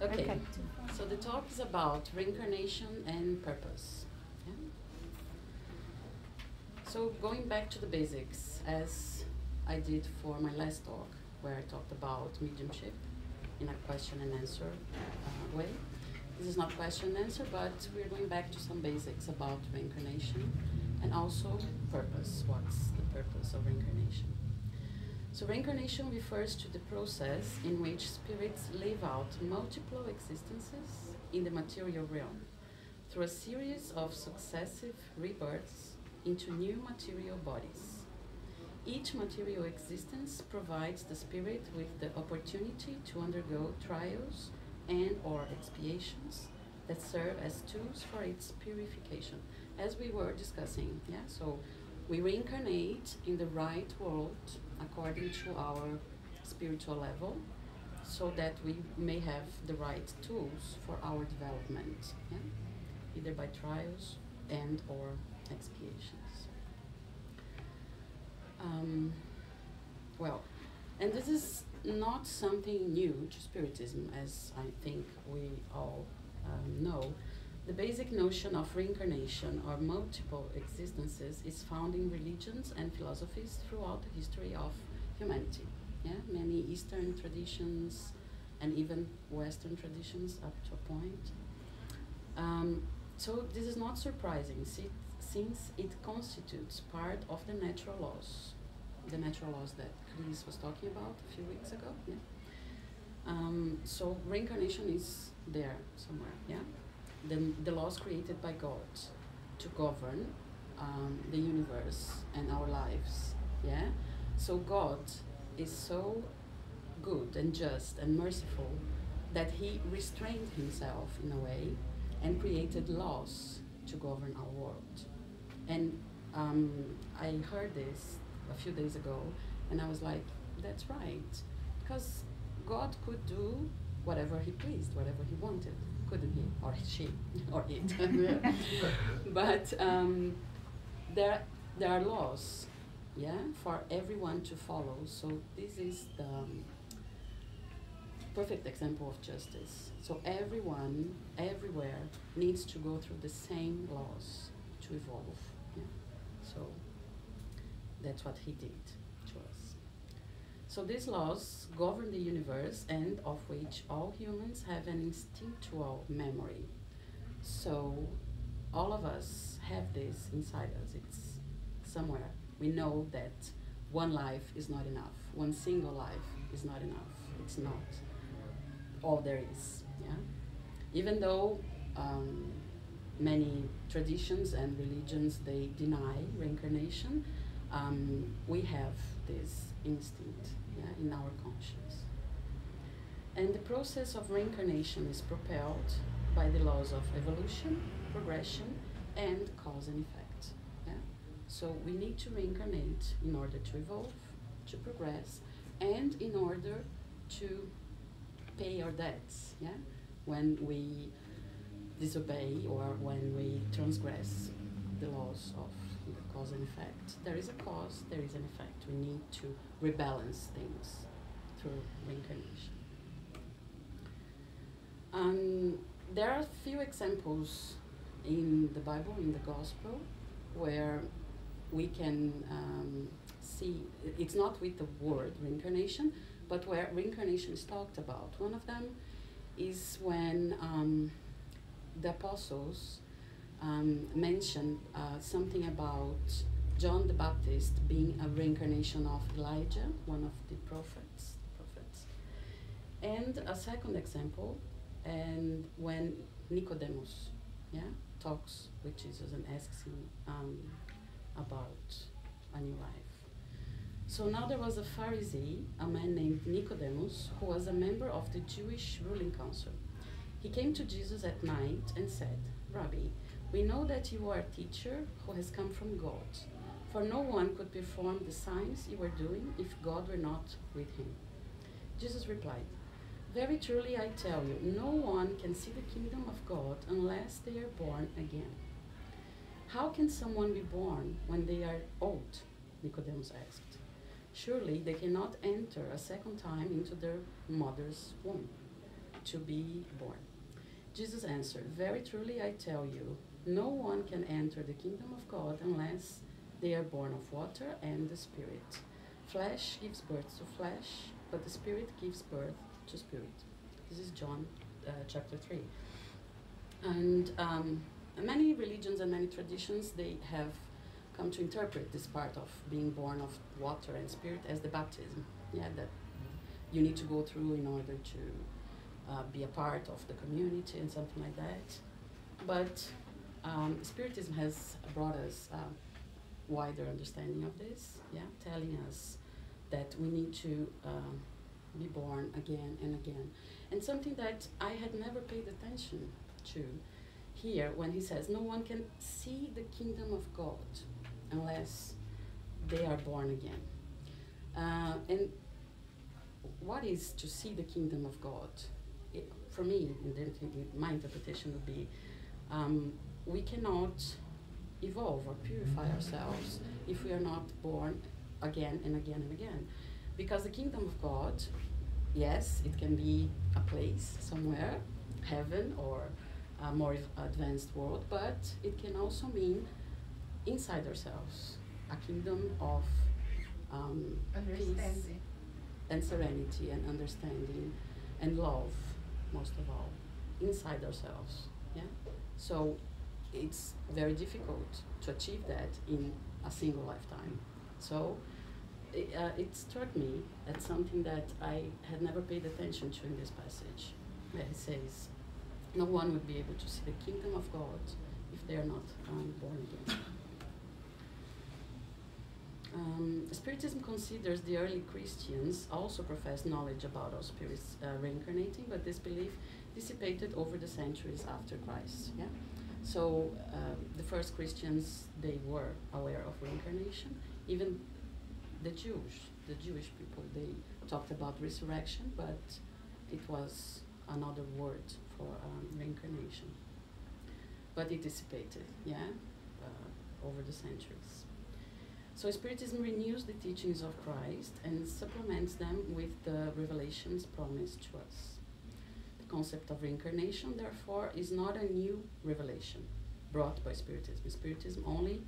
Okay, so the talk is about reincarnation and purpose. Yeah? So going back to the basics, as I did for my last talk, where I talked about mediumship in a question and answer way. This is not question and answer, but we're going back to some basics about reincarnation and also purpose. What's the purpose of reincarnation? So reincarnation refers to the process in which spirits live out multiple existences in the material realm through a series of successive rebirths into new material bodies. Each material existence provides the spirit with the opportunity to undergo trials and or expiations that serve as tools for its purification, as we were discussing. Yeah, so we reincarnate in the right world according to our spiritual level, so that we may have the right tools for our development, yeah? Either by trials and or expiations. Well, and this is not something new to Spiritism, as I think we all know. The basic notion of reincarnation or multiple existences is found in religions and philosophies throughout the history of humanity. Yeah, many Eastern traditions and even Western traditions up to a point. So this is not surprising, since it constitutes part of the natural laws that Chris was talking about a few weeks ago. Yeah. So reincarnation is there somewhere. Yeah. The laws created by God to govern the universe and our lives. Yeah. So God is so good and just and merciful that He restrained Himself in a way and created laws to govern our world. And I heard this a few days ago, and I was like, that's right, because God could do whatever He pleased, whatever He wanted, couldn't He? Or she, or it. But there are laws, yeah, for everyone to follow. So this is the perfect example of justice. So everyone, everywhere, needs to go through the same laws to evolve. Yeah? So that's what He did to us. So these laws govern the universe, and of which all humans have an instinctual memory. So all of us have this inside us. It's somewhere. We know that one life is not enough. One single life is not enough. It's not all there is. Yeah? Even though many traditions and religions, they deny reincarnation, we have this instinct, yeah, in our conscience. And the process of reincarnation is propelled by the laws of evolution, progression, and cause and effect. Yeah? So we need to reincarnate in order to evolve, to progress, and in order to pay our debts. Yeah? When we disobey or when we transgress the laws of cause and effect, there is a cause, there is an effect. We need to rebalance things through reincarnation. There are a few examples in the Bible, in the Gospel, where we can see, it's not with the word reincarnation, but where reincarnation is talked about. One of them is when the apostles mentioned something about John the Baptist being a reincarnation of Elijah, one of the prophets. And a second example, and when Nicodemus, yeah, talks with Jesus and asks him about a new life. So now there was a Pharisee, a man named Nicodemus, who was a member of the Jewish ruling council. He came to Jesus at night and said, "Rabbi, we know that you are a teacher who has come from God, for no one could perform the signs you are doing if God were not with him." Jesus replied, "Very truly I tell you, no one can see the kingdom of God unless they are born again." "How can someone be born when they are old?" Nicodemus asked. "Surely they cannot enter a second time into their mother's womb." to be born. Jesus answered, "Very truly I tell you, no one can enter the kingdom of God unless they are born of water and the Spirit. Flesh gives birth to flesh, but the Spirit gives birth to spirit." This is John chapter 3. And many religions and many traditions, they have come to interpret this part of being born of water and spirit as the baptism. Yeah, that you need to go through in order to be a part of the community and something like that. But Spiritism has brought us wider understanding of this, yeah, telling us that we need to be born again and again. And something that I had never paid attention to here when he says, no one can see the kingdom of God unless they are born again. And what is to see the kingdom of God? For me, my interpretation would be, we cannot evolve or purify ourselves if we are not born again and again and again. Because the kingdom of God, yes, it can be a place somewhere, heaven or a more advanced world, but it can also mean inside ourselves, a kingdom of peace and serenity and understanding and love, most of all, inside ourselves. Yeah. So it's very difficult to achieve that in a single lifetime. So it struck me as something that I had never paid attention to in this passage, where he says, no one would be able to see the kingdom of God if they are not born again. Spiritism considers the early Christians also professed knowledge about our spirits reincarnating, but this belief dissipated over the centuries after Christ. Yeah? So the first Christians, they were aware of reincarnation. Even the Jewish people, they talked about resurrection, but it was another word for reincarnation. But it dissipated, yeah, over the centuries. So Spiritism renews the teachings of Christ and supplements them with the revelations promised to us. The concept of reincarnation, therefore, is not a new revelation brought by Spiritism. Spiritism only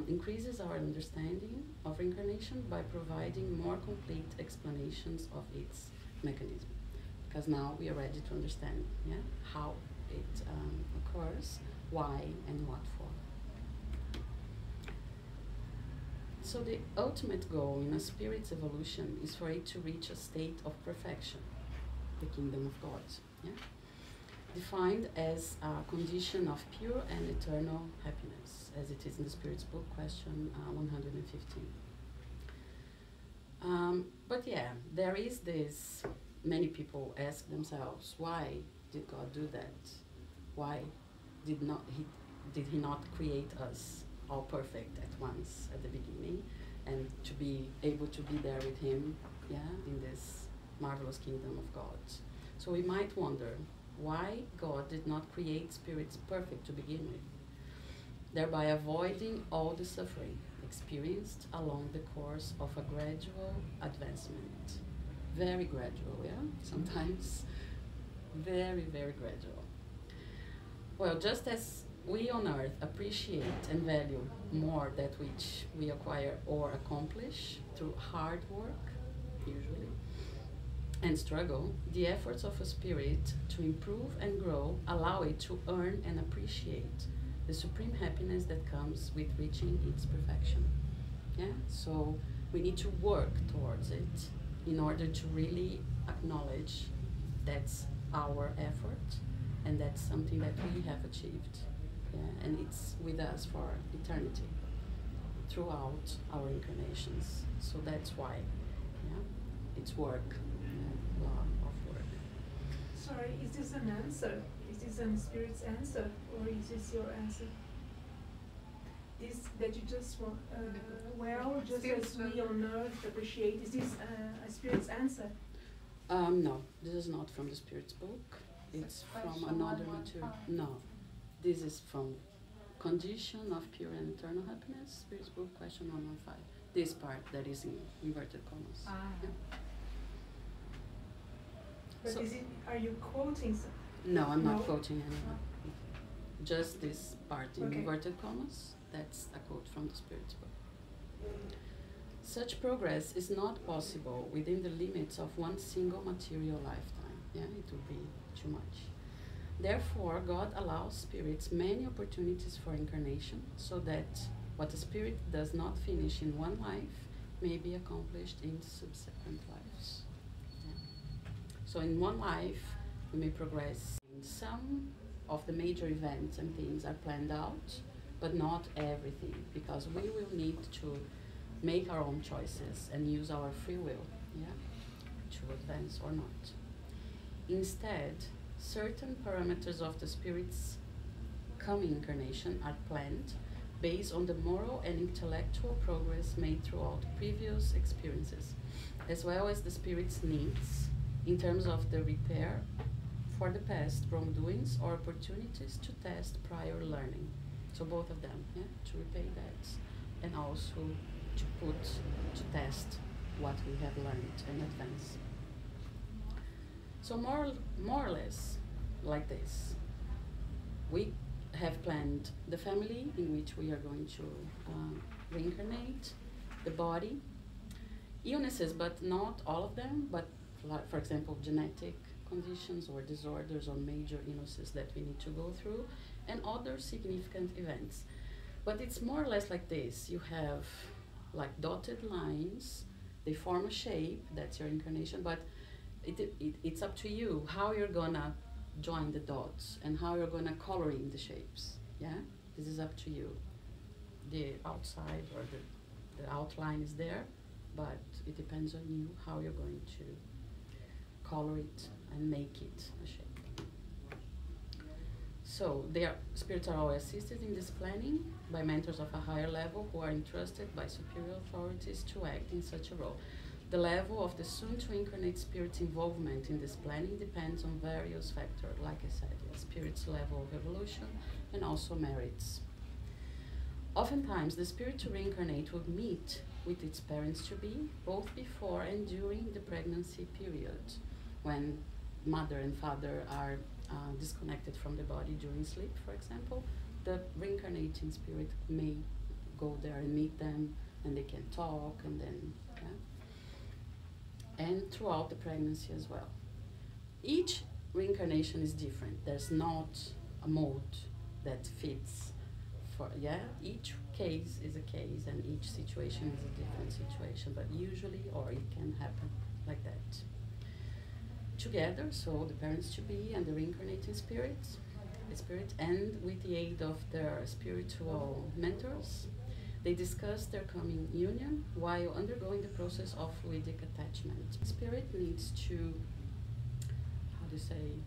increases our understanding of reincarnation by providing more complete explanations of its mechanism. Because now we are ready to understand, yeah, how it occurs, why, and what for. So the ultimate goal in a spirit's evolution is for it to reach a state of perfection, the kingdom of God, yeah? Defined as a condition of pure and eternal happiness, as it is in the Spirit's book, question 115. But yeah, there is this, many people ask themselves, why did God do that? Why did he not create us all perfect at once at the beginning, and to be able to be there with him, yeah, in this marvelous kingdom of God? So we might wonder why God did not create spirits perfect to begin with, thereby avoiding all the suffering experienced along the course of a gradual advancement. Very gradual, yeah? Sometimes very, very gradual. Well, just as we on earth appreciate and value more that which we acquire or accomplish through hard work, usually, and struggle, the efforts of a spirit to improve and grow allow it to earn and appreciate the supreme happiness that comes with reaching its perfection. Yeah? So we need to work towards it in order to really acknowledge that's our effort and that's something that we have achieved. Yeah? And it's with us for eternity throughout our incarnations. So that's why, yeah, it's work, law of work. Sorry, is this an answer? Is this a spirit's answer, or is this your answer? This that you just want, well, just as we on earth appreciate, is this a spirit's answer? No, this is not from the Spirit's book. It's from another material. No, this is from Condition of Pure and Eternal Happiness, Spirit's book, question 115. This part that is in inverted commas. Yeah. But So are you quoting some? no, I'm not No. quoting anyone. Just this part in Okay. inverted commas. That's a quote from the Spirit's book. Such progress is not possible within the limits of one single material lifetime. Yeah, it would be too much. Therefore, God allows spirits many opportunities for incarnation so that what a spirit does not finish in one life may be accomplished in subsequent lives. Yeah. So in one life, we may progress. Some of the major events and things are planned out, but not everything, because we will need to make our own choices and use our free will, yeah, to advance or not. Instead, certain parameters of the spirit's coming incarnation are planned based on the moral and intellectual progress made throughout previous experiences, as well as the spirit's needs in terms of the repair for the past wrongdoings or opportunities to test prior learning. So both of them, yeah, to repay debts and also to test what we have learned and advance. So more or less like this. We have planned the family in which we are going to reincarnate, the body, illnesses, but not all of them, but like, for example, genetic conditions or disorders or major illnesses that we need to go through, and other significant events. But it's more or less like this. You have like dotted lines, they form a shape, that's your incarnation, but it's up to you how you're gonna join the dots and how you're gonna color in the shapes, yeah? This is up to you. The outside or the outline is there, but it depends on you how you're going to color it and make it a shape. So spirits are always assisted in this planning by mentors of a higher level who are entrusted by superior authorities to act in such a role. The level of the soon-to-incarnate spirit's involvement in this planning depends on various factors, like I said, the spirit's level of evolution and also merits. Oftentimes, the spirit to reincarnate would meet with its parents-to-be, both before and during the pregnancy period, when mother and father are disconnected from the body during sleep, for example. The reincarnating spirit may go there and meet them, and they can talk, and then, yeah. And throughout the pregnancy as well. Each reincarnation is different. There's not a mode that fits for, yeah, each case is a case and each situation is a different situation, but usually, or it can happen like that. Together, so the parents to be and the reincarnating spirit, and with the aid of their spiritual mentors, they discuss their coming union while undergoing the process of fluidic attachment. Spirit needs to, how do you say,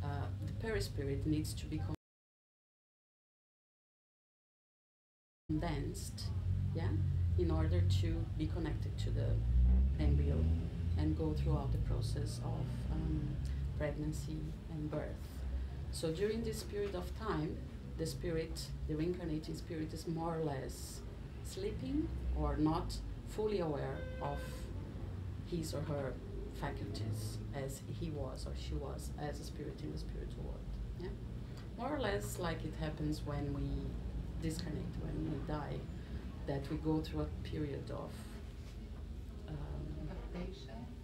the perispirit needs to be condensed, yeah, in order to be connected to the embryo and go throughout the process of pregnancy and birth. So during this period of time, the reincarnating spirit is more or less sleeping or not fully aware of his or her faculties as he was or she was as a spirit in the spiritual world. Yeah? More or less like it happens when we disconnect, when we die, that we go through a period of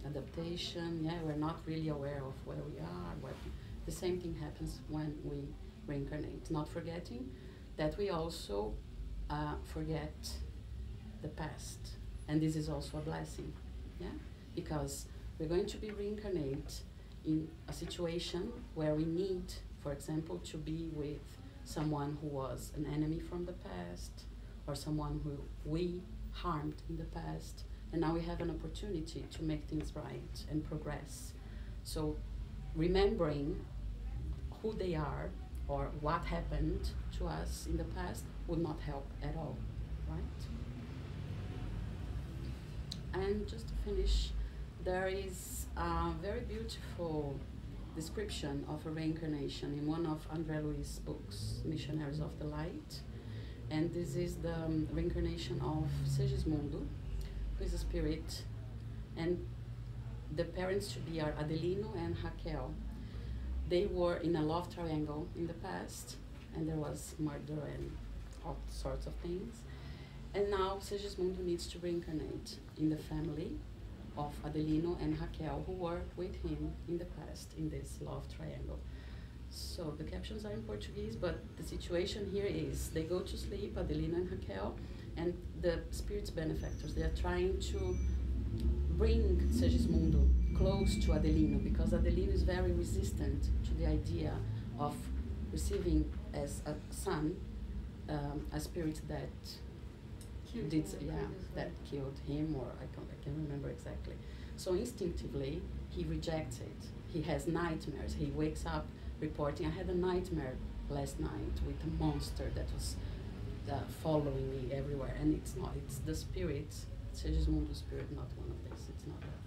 adaptation, yeah, we're not really aware of where we are. The same thing happens when we reincarnate, not forgetting that we also forget the past, and this is also a blessing, yeah, because we're going to be reincarnate in a situation where we need, for example, to be with someone who was an enemy from the past or someone who we harmed in the past. And now we have an opportunity to make things right and progress. So remembering who they are or what happened to us in the past would not help at all, right? And just to finish, there is a very beautiful description of a reincarnation in one of André Luiz's books, Missionaries of the Light. And this is the reincarnation of Segismundo, who is a spirit, and the parents to be are Adelino and Raquel. They were in a love triangle in the past, and there was murder and all sorts of things. And now Segismundo needs to reincarnate in the family of Adelino and Raquel, who were with him in the past in this love triangle. So the captions are in Portuguese, but the situation here is they go to sleep, Adelino and Raquel, and the spirit's benefactors, they are trying to bring Segismundo close to Adelino, because Adelino is very resistant to the idea of receiving as a son a spirit that that killed him, or I can't remember exactly. So instinctively he rejects it. He has nightmares. He wakes up reporting, I had a nightmare last night with a monster that was following me everywhere, and it's not. It's the spirit, Segismundo's spirit, not one of this. It's not that.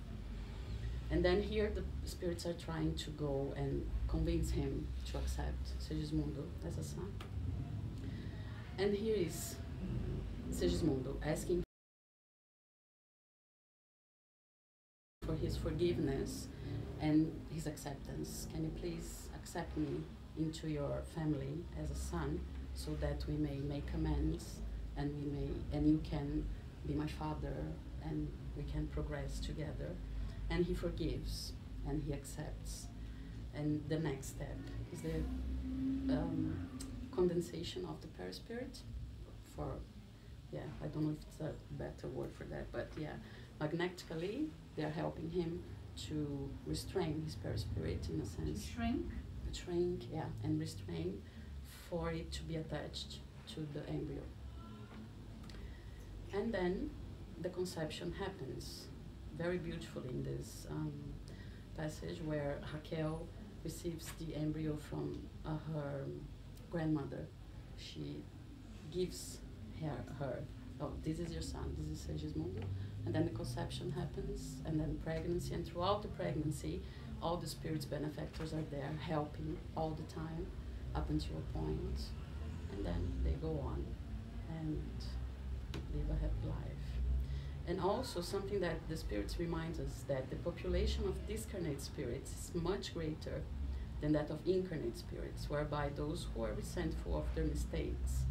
And then here the spirits are trying to go and convince him to accept Segismundo as a son. And here is Segismundo asking for his forgiveness and his acceptance. Can you please accept me into your family as a son, so that we may make amends, and you can be my father, and we can progress together. And he forgives and he accepts. And the next step is the condensation of the perispirit for, I don't know if it's a better word for that, but magnetically they're helping him to restrain his perispirit in a sense. Shrink, and restrain for it to be attached to the embryo. And then the conception happens very beautifully in this passage, where Raquel receives the embryo from her grandmother. She gives her, oh, this is your son, this is Segismundo. And then the conception happens, and then pregnancy, and throughout the pregnancy, all the spirit's benefactors are there helping all the time up until a point, and then they go on and live a happy life. And also something that the spirits remind us, that the population of discarnate spirits is much greater than that of incarnate spirits, whereby those who are resentful of their mistakes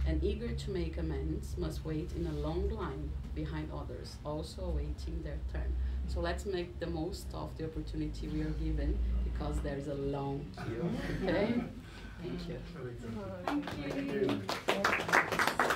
and eager to make amends must wait in a long line behind others, also awaiting their turn. So let's make the most of the opportunity we are given, because there is a long queue. Okay? Thank you. Thank you.